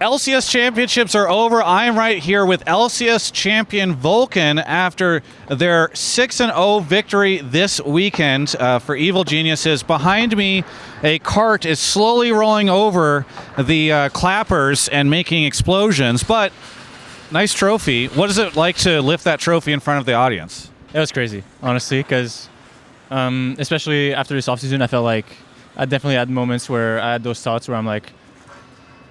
LCS championships are over. I am right here with LCS champion Vulcan after their 6-0 victory this weekend for Evil Geniuses. Behind me, a cart is slowly rolling over the clappers and making explosions, but nice trophy. What is it like to lift that trophy in front of the audience? It was crazy, honestly, because especially after this offseason, I felt like I definitely had moments where I had those thoughts where I'm like,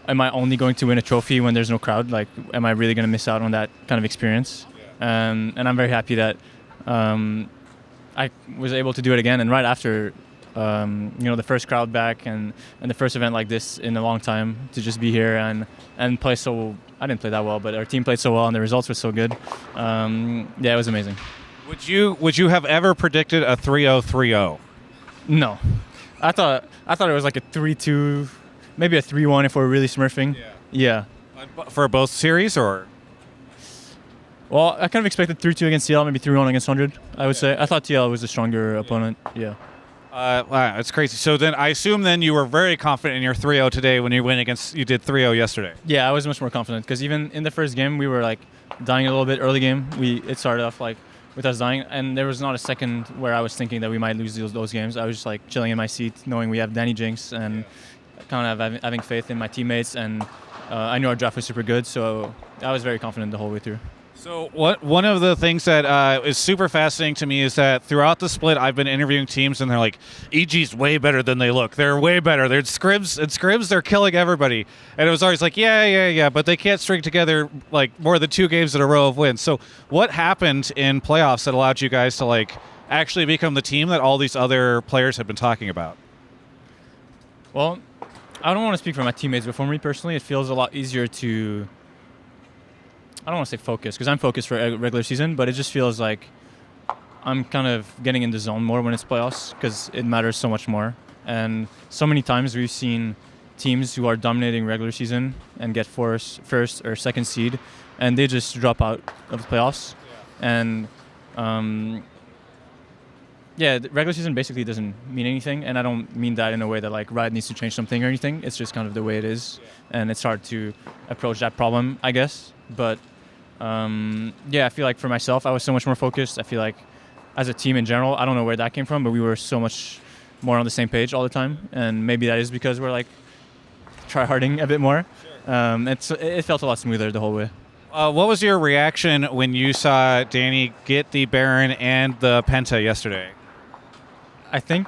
am I only going to win a trophy when there's no crowd? Like, am I really going to miss out on that kind of experience? And I'm very happy that I was able to do it again. And right after, the first crowd back and the first event like this in a long time, to just be here and play so. I didn't play that well, but our team played so well and the results were so good. It was amazing. Would you have ever predicted a 3-0-3-0? No, I thought it was like a 3-2. Maybe a 3-1 if we're really smurfing. Yeah. For both series, or? Well, I kind of expected 3-2 against TL, maybe 3-1 against 100, I would say. I thought TL was a stronger opponent, yeah. Wow, it's crazy. So then I assume then you were very confident in your 3-0 today when you did 3-0 yesterday. Yeah, I was much more confident because even in the first game, we were like dying a little bit early game. It started off like with us dying, and there was not a second where I was thinking that we might lose those games. I was just like chilling in my seat, knowing we have Danny Jinx and kind of having faith in my teammates, and I knew our draft was super good, so I was very confident the whole way through. So one of the things that is super fascinating to me is that throughout the split, I've been interviewing teams, and they're like, EG's way better than they look. They're way better. They're Scribs, they're killing everybody. And it was always like, yeah, but they can't string together like more than 2 games in a row of wins. So what happened in playoffs that allowed you guys to like actually become the team that all these other players have been talking about? Well, I don't want to speak for my teammates, but for me personally, it feels a lot easier to, I don't want to say focus, because I'm focused for a regular season, but it just feels like I'm kind of getting in the zone more when it's playoffs, because it matters so much more. And so many times we've seen teams who are dominating regular season and get first or second seed, and they just drop out of the playoffs. And the regular season basically doesn't mean anything, and I don't mean that in a way that like Riot needs to change something or anything. It's just kind of the way it is, and it's hard to approach that problem, I guess. But I feel like for myself, I was so much more focused. I feel like as a team in general, I don't know where that came from, but we were so much more on the same page all the time, and maybe that is because we're like try-harding a bit more. It felt a lot smoother the whole way. What was your reaction when you saw Danny get the Baron and the Penta yesterday? I think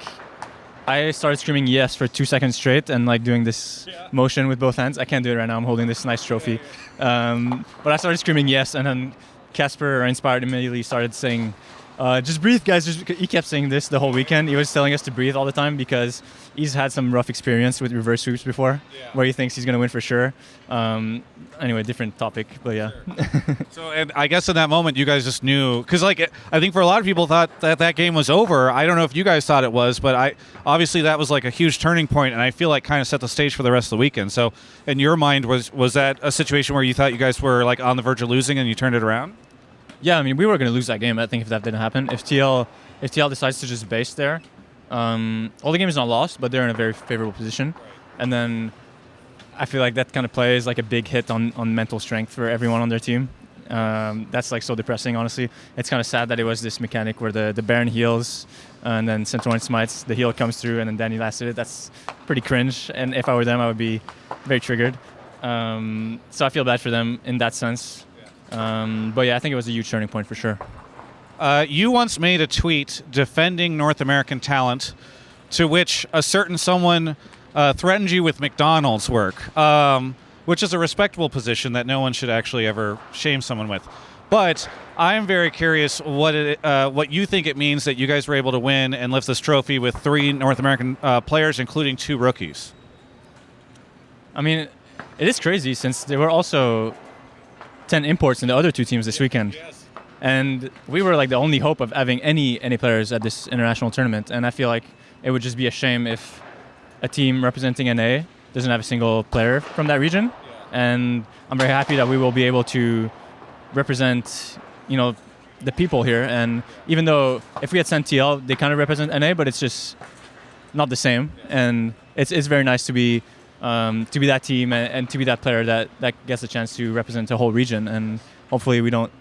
I started screaming yes for 2 seconds straight and like doing this motion with both hands. I can't do it right now. I'm holding this nice trophy. But I started screaming yes, and then Casper, Inspired, immediately started saying, just breathe, guys. He kept saying this the whole weekend. He was telling us to breathe all the time because he's had some rough experience with reverse sweeps before, where he thinks he's going to win for sure. Anyway, different topic, but yeah. So, and I guess in that moment, you guys just knew, because like I think for a lot of people thought that game was over. I don't know if you guys thought it was, but obviously that was like a huge turning point, and I feel like kind of set the stage for the rest of the weekend. So, in your mind, was that a situation where you thought you guys were like on the verge of losing and you turned it around? Yeah, I mean, we were going to lose that game, I think, if that didn't happen. If TL decides to just base there, all the game is not lost, but they're in a very favorable position. And then I feel like that kind of play is like a big hit on mental strength for everyone on their team. That's like so depressing, honestly. It's kind of sad that it was this mechanic where the Baron heals, and then Centurion smites, the heal comes through, and then Danny lasted it. That's pretty cringe, and if I were them, I would be very triggered. So I feel bad for them in that sense. But yeah, I think it was a huge turning point for sure. You once made a tweet defending North American talent, to which a certain someone threatened you with McDonald's work, which is a respectable position that no one should actually ever shame someone with. But I'm very curious what you think it means that you guys were able to win and lift this trophy with 3 North American players, including 2 rookies. I mean, it is crazy since there were also 10 imports in the other 2 teams this weekend. Yes. And we were like the only hope of having any players at this international tournament. And I feel like it would just be a shame if a team representing NA doesn't have a single player from that region. Yeah. And I'm very happy that we will be able to represent, the people here. And even though if we had sent TL, they kind of represent NA, but it's just not the same. Yeah. And it's very nice to be to be that team and to be that player that gets a chance to represent a whole region. And hopefully we don't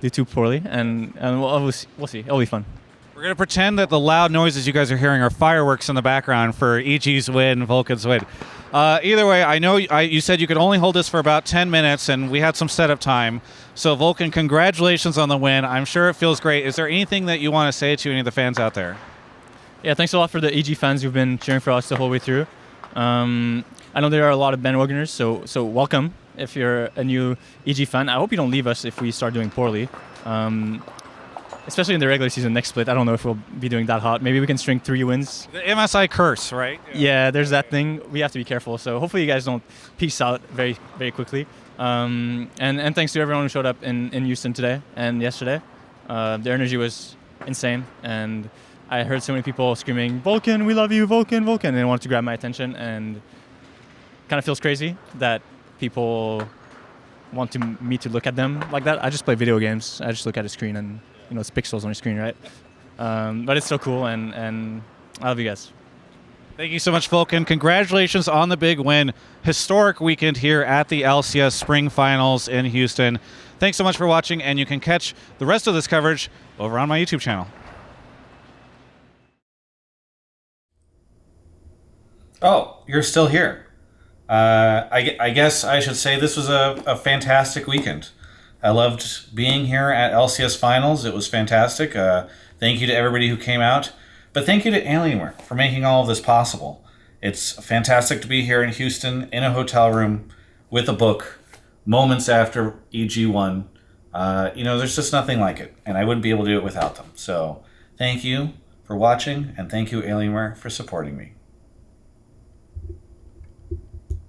do too poorly. And we'll see. It'll be fun. We're going to pretend that the loud noises you guys are hearing are fireworks in the background for EG's win, Vulcan's win. Either way, I know you said you could only hold this for about 10 minutes, and we had some setup time. So, Vulcan, congratulations on the win. I'm sure it feels great. Is there anything that you want to say to any of the fans out there? Yeah, thanks a lot for the EG fans who've been cheering for us the whole way through. I know there are a lot of bandwagoners, so welcome if you're a new EG fan. I hope you don't leave us if we start doing poorly. Especially in the regular season next split. I don't know if we'll be doing that hot. Maybe we can string 3 wins. The MSI curse, right? Yeah, there's that thing. We have to be careful. So hopefully you guys don't peace out very, very quickly. And thanks to everyone who showed up in Houston today and yesterday. The energy was insane. And I heard so many people screaming, "Vulcan, we love you, Vulcan, Vulcan," and they wanted to grab my attention. And kind of feels crazy that people want me to look at them like that. I just play video games. I just look at a screen and it's pixels on your screen, right? But it's so cool, and I love you guys. Thank you so much, Vulcan. Congratulations on the big win. Historic weekend here at the LCS Spring Finals in Houston. Thanks so much for watching, and you can catch the rest of this coverage over on my YouTube channel. Oh, you're still here. I guess I should say this was a fantastic weekend. I loved being here at LCS Finals. It was fantastic. Thank you to everybody who came out. But thank you to Alienware for making all of this possible. It's fantastic to be here in Houston in a hotel room with a book moments after EG won. There's just nothing like it. And I wouldn't be able to do it without them. So thank you for watching, and thank you, Alienware, for supporting me.